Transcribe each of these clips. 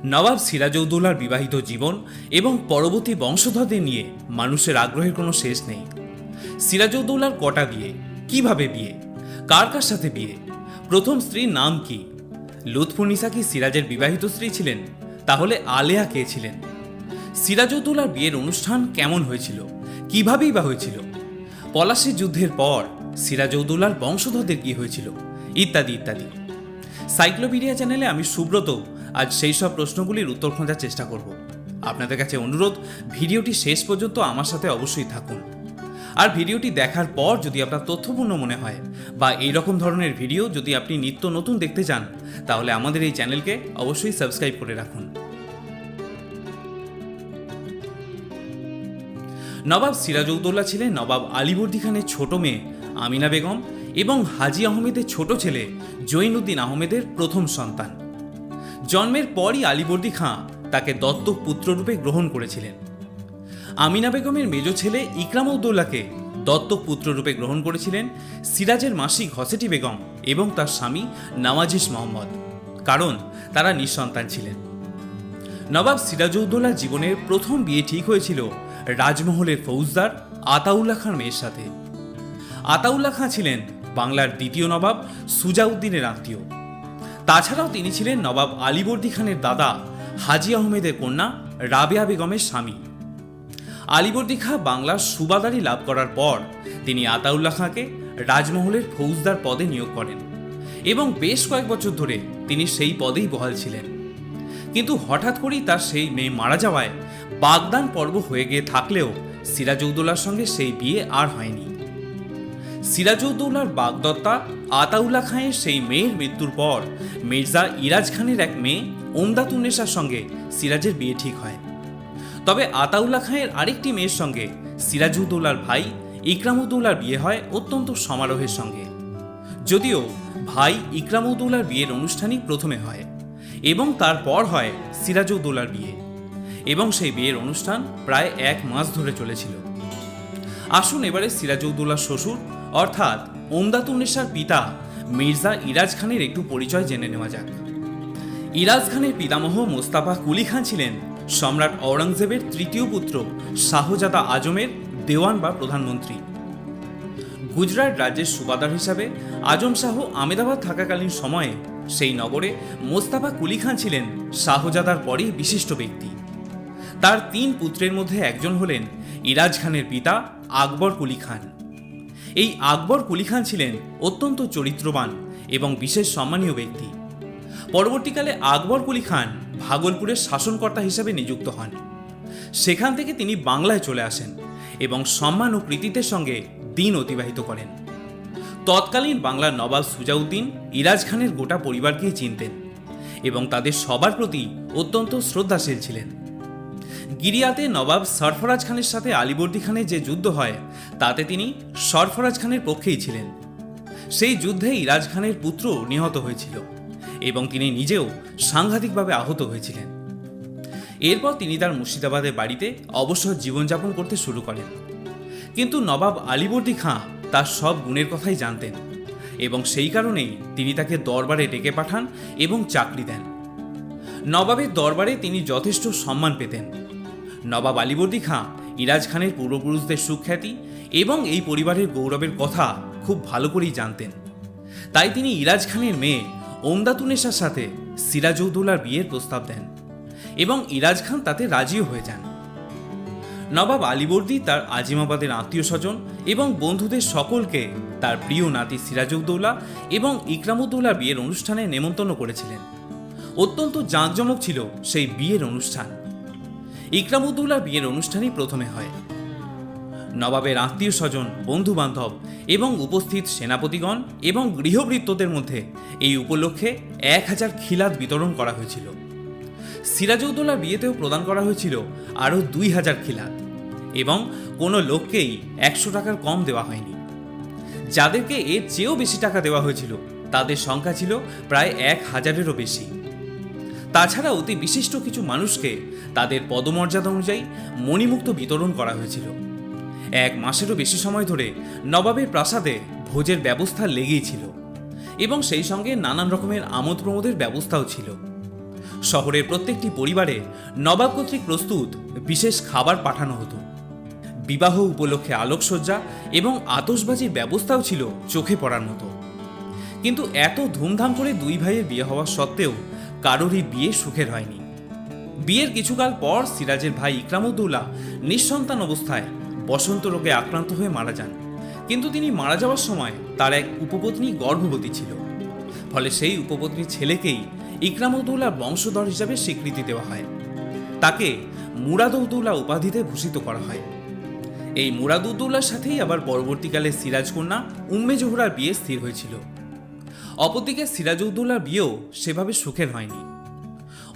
নবাব সিরাজউদ্দৌলার বিবাহিত জীবন এবং পরবর্তী বংশধরদের নিয়ে মানুষের আগ্রহের কোনো শেষ নেই। সিরাজউদ্দৌলার কটা বিয়ে, কিভাবে বিয়ে, কার কার সাথে বিয়ে, প্রথম স্ত্রীর নাম কি, লুৎফুন্নিসা কি সিরাজের বিবাহিত স্ত্রী ছিলেন? তাহলে আলেয়া কে ছিলেন? সিরাজউদ্দৌলার বিয়ের অনুষ্ঠান কেমন হয়েছিল, কিভাবেই বা হয়েছিল? পলাশীর যুদ্ধের পর সিরাজউদ্দৌলার বংশধরদের কি হয়েছিল, ইত্যাদি ইত্যাদি। সাইক্লোপিডিয়া চ্যানেলে আমি সুব্রত আজ সেই সব প্রশ্নগুলির উত্তর খোঁজার চেষ্টা করব। আপনাদের কাছে অনুরোধ, ভিডিওটি শেষ পর্যন্ত আমার সাথে অবশ্যই থাকুন। আর ভিডিওটি দেখার পর যদি আপনার তথ্যপূর্ণ মনে হয় বা এই রকম ধরনের ভিডিও যদি আপনি নিত্য নতুন দেখতে চান, তাহলে আমাদের এই চ্যানেলকে অবশ্যই সাবস্ক্রাইব করে রাখুন। নবাব সিরাজউদ্দৌলা ছিলেন নবাব আলীবর্দী খানের ছোট মেয়ে আমিনা বেগম এবং হাজী আহমেদের ছোট ছেলে জৈনুদ্দিন আহমেদের প্রথম সন্তান। জন্মের পরই আলীবর্দী খাঁ তাকে দত্তক পুত্ররূপে গ্রহণ করেছিলেন। আমিনা বেগমের মেজ ছেলে ইকরামউদ্দৌলাকে দত্তক পুত্ররূপে গ্রহণ করেছিলেন সিরাজের মাসি ঘসেটি বেগম এবং তার স্বামী নওয়াজিশ মোহাম্মদ, কারণ তারা নিঃসন্তান ছিলেন। নবাব সিরাজউদ্দৌলার জীবনের প্রথম বিয়ে ঠিক হয়েছিল রাজমহলের ফৌজদার আতাউল্লাহ খাঁর মেয়ের সাথে। আতাউল্লাহ খাঁ ছিলেন বাংলার দ্বিতীয় নবাব সুজাউদ্দিনের আত্মীয়। তাছাড়াও তিনি ছিলেন নবাব আলীবর্দী খানের দাদা হাজী আহমেদের কন্যা রাবেয়া বেগমের স্বামী। আলীবর্দী খাঁ বাংলার সুবাদারি লাভ করার পর তিনি আতাউল্লাহ খাঁকে রাজমহলের ফৌজদার পদে নিয়োগ করেন এবং বেশ কয়েক বছর ধরে তিনি সেই পদেই বহাল ছিলেন। কিন্তু হঠাৎ করেই তার সেই মেয়ে মারা যাওয়ায় বাগদান পর্ব হয়ে গিয়ে থাকলেও সিরাজউদ্দৌলার সঙ্গে সেই বিয়ে আর হয়নি। সিরাজউদ্দৌলার বাগদত্তা আতাউল্লাহ খাঁয়ের সেই মেয়ের মৃত্যুর পর মির্জা ইরাজ খানের এক মেয়ে ওমদাতুন্নেসার সঙ্গে সিরাজের বিয়ে ঠিক হয়। তবে আতাউল্লাহ খাঁয়ের আরেকটি মেয়ের সঙ্গে সিরাজউদ্দৌলার ভাই ইকরামউদ্দৌলার বিয়ে হয় অত্যন্ত সমারোহের সঙ্গে। যদিও ভাই ইকরামউদ্দৌলার বিয়ের অনুষ্ঠানই প্রথমে হয় এবং তারপর হয় সিরাজউদ্দৌলার বিয়ে, এবং সেই বিয়ের অনুষ্ঠান প্রায় 1 মাস ধরে চলেছিল। আসুন এবারে সিরাজউদ্দৌলার শ্বশুর অর্থাৎ ওমদাতুন্নেসার পিতা মির্জা ইরাজ খানের একটু পরিচয় জেনে নেওয়া যাক। ইরাজ খানের পিতামহ মোস্তাফা কুলি খান ছিলেন সম্রাট ঔরঙ্গজেবের তৃতীয় পুত্র শাহজাদা আজমের দেওয়ান বা প্রধানমন্ত্রী। গুজরাট রাজ্যের সুবাদার হিসাবে আজম শাহ আমেদাবাদ থাকাকালীন সময়ে সেই নগরে মোস্তাফা কুলি খান ছিলেন শাহজাদার পরেই বিশিষ্ট ব্যক্তি। তার 3 পুত্রের মধ্যে একজন হলেন ইরাজ খানের পিতা আকবর কুলি খান। এই আকবর কুলি খান ছিলেন অত্যন্ত চরিত্রবান এবং বিশেষ সম্মানীয় ব্যক্তি। পরবর্তীকালে আকবর কুলি খান ভাগলপুরের শাসনকর্তা হিসেবে নিযুক্ত হন। সেখান থেকে তিনি বাংলায় চলে আসেন এবং সম্মান ও প্রীতিদের সঙ্গে দিন অতিবাহিত করেন। তৎকালীন বাংলার নবাব সুজাউদ্দিন ইরাজ খানের গোটা পরিবারকেই চিনতেন এবং তাদের সবার প্রতি অত্যন্ত শ্রদ্ধাশীল ছিলেন। গিরিয়াতে নবাব সরফরাজ খানের সাথে আলীবর্দী খানের যে যুদ্ধ হয় তাতে তিনি সরফরাজ খানের পক্ষেই ছিলেন। সেই যুদ্ধে ইরাজ খানের পুত্র নিহত হয়েছিল এবং তিনি নিজেও সাংঘাতিকভাবে আহত হয়েছিলেন। এরপর তিনি তার মুর্শিদাবাদের বাড়িতে অবসর জীবনযাপন করতে শুরু করেন। কিন্তু নবাব আলীবর্দী খাঁ তার সব গুণের কথাই জানতেন এবং সেই কারণেই তিনি তাকে দরবারে ডেকে পাঠান এবং চাকরি দেন। নবাবের দরবারে তিনি যথেষ্ট সম্মান পেতেন। নবাব আলীবর্দী খাঁ ইরাজ খানের পূর্বপুরুষদের সুখ্যাতি এবং এই পরিবারের গৌরবের কথা খুব ভালো করেই জানতেন। তাই তিনি ইরাজ খানের মেয়ে ওমদাতুন্নেসার সাথে সিরাজউদ্দৌলার বিয়ের প্রস্তাব দেন এবং ইরাজ খান তাতে রাজিও হয়ে যান। নবাব আলীবর্দী তার আজিমাবাদের আত্মীয় স্বজন এবং বন্ধুদের সকলকে তার প্রিয় নাতি সিরাজউদ্দৌলা এবং ইকরামউদ্দৌলার বিয়ের অনুষ্ঠানে নেমন্তন্ন করেছিলেন। অত্যন্ত জাঁকজমক ছিল সেই বিয়ের অনুষ্ঠান। ইকরামউদ্দৌলার বিয়ের অনুষ্ঠানই প্রথমে হয়। নবাবের আত্মীয় স্বজন, বন্ধু বান্ধব এবং উপস্থিত সেনাপতিগণ এবং গৃহভৃত্যদের মধ্যে এই উপলক্ষে 1000 খিলাত বিতরণ করা হয়েছিল। সিরাজউদ্দৌলার বিয়েতেও প্রদান করা হয়েছিল আরও 2000 খিলাত এবং কোনো লোককেই 100 টাকার কম দেওয়া হয়নি। যাদেরকে এর চেয়েও বেশি টাকা দেওয়া হয়েছিল তাদের সংখ্যা ছিল প্রায় 1000-এরও বেশি। তাছাড়া অতি বিশিষ্ট কিছু মানুষকে তাদের পদমর্যাদা অনুযায়ী মণিমুক্ত বিতরণ করা হয়েছিল। 1 মাসেরও বেশি সময় ধরে নবাবের প্রাসাদে ভোজের ব্যবস্থা লেগেই ছিল এবং সেই সঙ্গে নানান রকমের আমোদ প্রমোদের ব্যবস্থাও ছিল। শহরের প্রত্যেকটি পরিবারে নবাব কর্তৃক প্রস্তুত বিশেষ খাবার পাঠানো হতো। বিবাহ উপলক্ষে আলোকসজ্জা এবং আতশবাজির ব্যবস্থাও ছিল চোখে পড়ার মতো। কিন্তু এত ধুমধাম করে দুই ভাইয়ের বিয়ে হওয়া সত্ত্বেও কারোরই বিয়ে সুখের হয়নি। বিয়ের কিছুকাল পর সিরাজের ভাই ইকরামউদ্দৌলা নিঃসন্তান অবস্থায় বসন্ত রোগে আক্রান্ত হয়ে মারা যান। কিন্তু তিনি মারা যাওয়ার সময় তার এক উপপত্নী গর্ভবতী ছিল। ফলে সেই উপপত্নীর ছেলেকেই ইকরামউদ্দৌলার বংশধর হিসাবে স্বীকৃতি দেওয়া হয়। তাকে মুরাদউদ্দৌলা উপাধিতে ভূষিত করা হয়। এই মুরাদউদ্দৌলার সাথেই আবার পরবর্তীকালে সিরাজ কন্যা উম্মে জোহরার বিয়ে স্থির হয়েছিল। অপরদিকে সিরাজউদ্দৌলার বিয়েও সেভাবে সুখের হয়নি।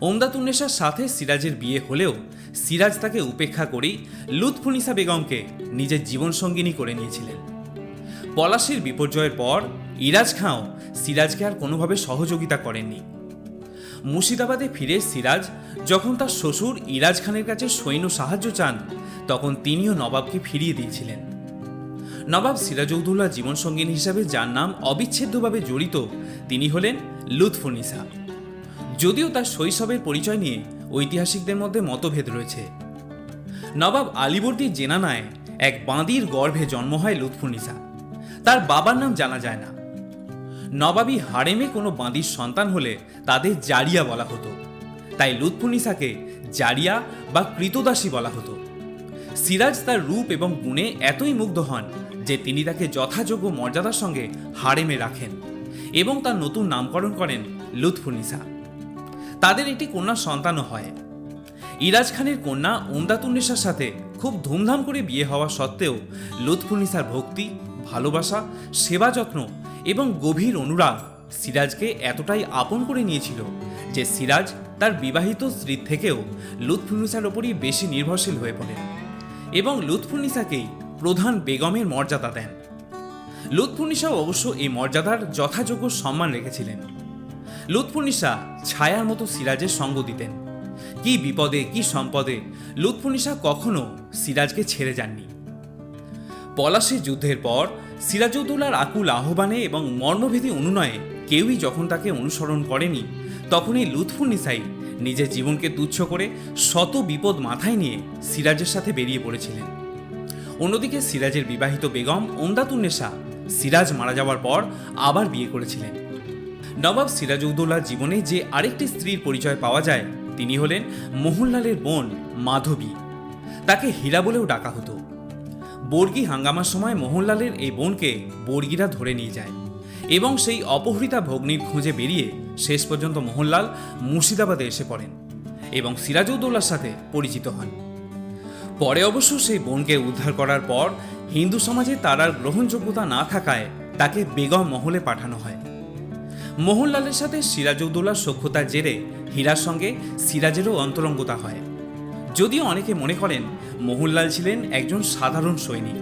ওমদাতুন্নেসার সাথে সিরাজের বিয়ে হলেও সিরাজ তাকে উপেক্ষা করেই লুৎফুন্নিসা বেগমকে নিজের জীবনসঙ্গিনী করে নিয়েছিলেন। পলাশীর বিপর্যয়ের পর ইরাজ খাঁও সিরাজকে আর কোনোভাবে সহযোগিতা করেননি। মুর্শিদাবাদে ফিরে সিরাজ যখন তার শ্বশুর ইরাজ খানের কাছে সৈন্য সাহায্য চান, তখন তিনিও নবাবকে ফিরিয়ে দিয়েছিলেন। নবাব সিরাজউদ্দৌলার জীবনসঙ্গিনী হিসাবে যার নাম অবিচ্ছেদ্যভাবে জড়িত তিনি হলেন লুৎফুন্নিসা। যদিও তার শৈশবের পরিচয় নিয়ে ঐতিহাসিকদের মধ্যে মতভেদ রয়েছে। নবাব আলীবর্দীর জেনানায় এক বাঁদির গর্ভে জন্ম হয় লুৎফুন্নিসা। তার বাবার নাম জানা যায় না। নবাবী হারেমে কোনো বাঁদির সন্তান হলে তাদের জারিয়া বলা হতো, তাই লুৎফুন্নিসাকে জারিয়া বা কৃতদাসী বলা হতো। সিরাজ তার রূপ এবং গুণে এতই মুগ্ধ হন যে তিনি তাকে যথাযোগ্য মর্যাদার সঙ্গে হারেমে রাখেন এবং তার নতুন নামকরণ করেন লুৎফুন্নিসা। তাদের একটি কন্যা সন্তানও হয়। ইরাজ খানের কন্যা ওমদাতুন্নেসার সাথে খুব ধুমধাম করে বিয়ে হওয়া সত্ত্বেও লুৎফুন্নিসার ভক্তি, ভালোবাসা, সেবা যত্ন এবং গভীর অনুরাগ সিরাজকে এতটাই আপন করে নিয়েছিল যে সিরাজ তার বিবাহিত স্ত্রীর থেকেও লুৎফুন্নিসার ওপরই বেশি নির্ভরশীল হয়ে পড়েন এবং লুৎফুন্নিসাকেই প্রধান বেগমের মর্যাদা দেন। লুৎফুন্নিসাও অবশ্য এই মর্যাদার যথাযোগ্য সম্মান রেখেছিলেন। লুৎফুন্নিসা ছায়ার মতো সিরাজের সঙ্গ দিতেন। কি বিপদে কি সম্পদে লুৎফুন্নিসা কখনো সিরাজকে ছেড়ে যাননি। পলাশীর যুদ্ধের পর সিরাজউদ্দৌলার আকুল আহ্বানে এবং মর্মভেদী অনুনয়ে কেউই যখন তাকে অনুসরণ করেনি, তখনই লুৎফুন্নিসাই নিজের জীবনকে তুচ্ছ করে শত বিপদ মাথায় নিয়ে সিরাজের সাথে বেরিয়ে পড়েছিলেন। অন্যদিকে সিরাজের বিবাহিত বেগম ওমদাতুন্নেসা সিরাজ মারা যাওয়ার পর আবার বিয়ে করেছিলেন। নবাব সিরাজউদ্দৌলার জীবনে যে আরেকটি স্ত্রীর পরিচয় পাওয়া যায় তিনি হলেন মোহনলালের বোন মাধবী। তাকে হীরা বলেও ডাকা হতো। বর্গী হাঙ্গামার সময় মোহনলালের এই বোনকে বর্গীরা ধরে নিয়ে যায় এবং সেই অপহৃতা ভগ্নীর খোঁজে বেরিয়ে শেষ পর্যন্ত মোহনলাল মুর্শিদাবাদে এসে পড়েন এবং সিরাজউদ্দৌলার সাথে পরিচিত হন। পরে অবশ্য সেই বোনকে উদ্ধার করার পর হিন্দু সমাজে তার আর গ্রহণযোগ্যতা না থাকায় তাকে বেগম মহলে পাঠানো হয়। মোহনলালের সাথে সিরাজউদ্দৌলার সখ্যতার জেরে হীরার সঙ্গে সিরাজেরও অন্তরঙ্গতা হয়। যদিও অনেকে মনে করেন মোহনলাল ছিলেন একজন সাধারণ সৈনিক,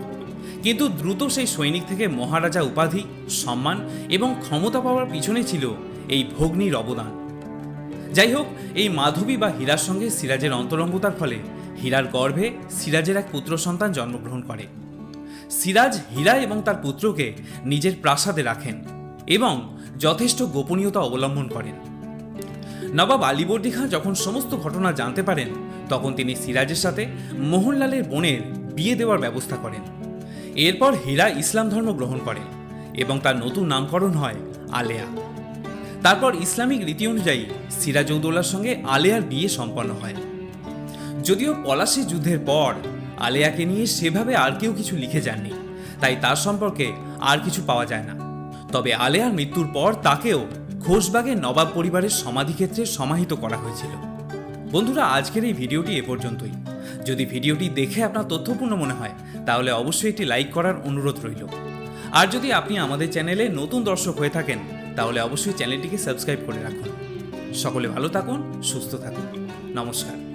কিন্তু দ্রুত সেই সৈনিক থেকে মহারাজা উপাধি, সম্মান এবং ক্ষমতা পাওয়ার পিছনে ছিল এই ভগ্নীর অবদান। যাই হোক, এই মাধবী বা হীরার সঙ্গে সিরাজের অন্তরঙ্গতার ফলে হীরার গর্ভে সিরাজের এক পুত্র সন্তান জন্মগ্রহণ করে। সিরাজ হীরা এবং তার পুত্রকে নিজের প্রাসাদে রাখেন এবং যথেষ্ট গোপনীয়তা অবলম্বন করেন। নবাব আলীবর্দী খাঁ যখন সমস্ত ঘটনা জানতে পারেন, তখন তিনি সিরাজের সাথে মোহনলালের বোনের বিয়ে দেওয়ার ব্যবস্থা করেন। এরপর হীরা ইসলাম ধর্ম গ্রহণ করেন এবং তার নতুন নামকরণ হয় আলেয়া। তারপর ইসলামিক রীতি অনুযায়ী সিরাজউদ্দৌলার সঙ্গে আলেয়ার বিয়ে সম্পন্ন হয়। যদিও পলাশী যুদ্ধের পর আলেয়াকে নিয়ে সেভাবে আর কেউ কিছু লিখে যাননি, তাই তার সম্পর্কে আর কিছু পাওয়া যায় না। তবে আলেয়ার মৃত্যুর পর তাকেও খোশবাগে নবাব পরিবারের সমাধিক্ষেত্রে সমাহিত করা হয়েছিল। বন্ধুরা, আজকের এই ভিডিওটি এ পর্যন্তই। যদি ভিডিওটি দেখে আপনার তথ্যপূর্ণ মনে হয় তাহলে অবশ্যই একটি লাইক করার অনুরোধ রইল। আর যদি আপনি আমাদের চ্যানেলে নতুন দর্শক হয়ে থাকেন তাহলে অবশ্যই চ্যানেলটিকে সাবস্ক্রাইব করে রাখুন। সকলে ভালো থাকুন, সুস্থ থাকুন। নমস্কার।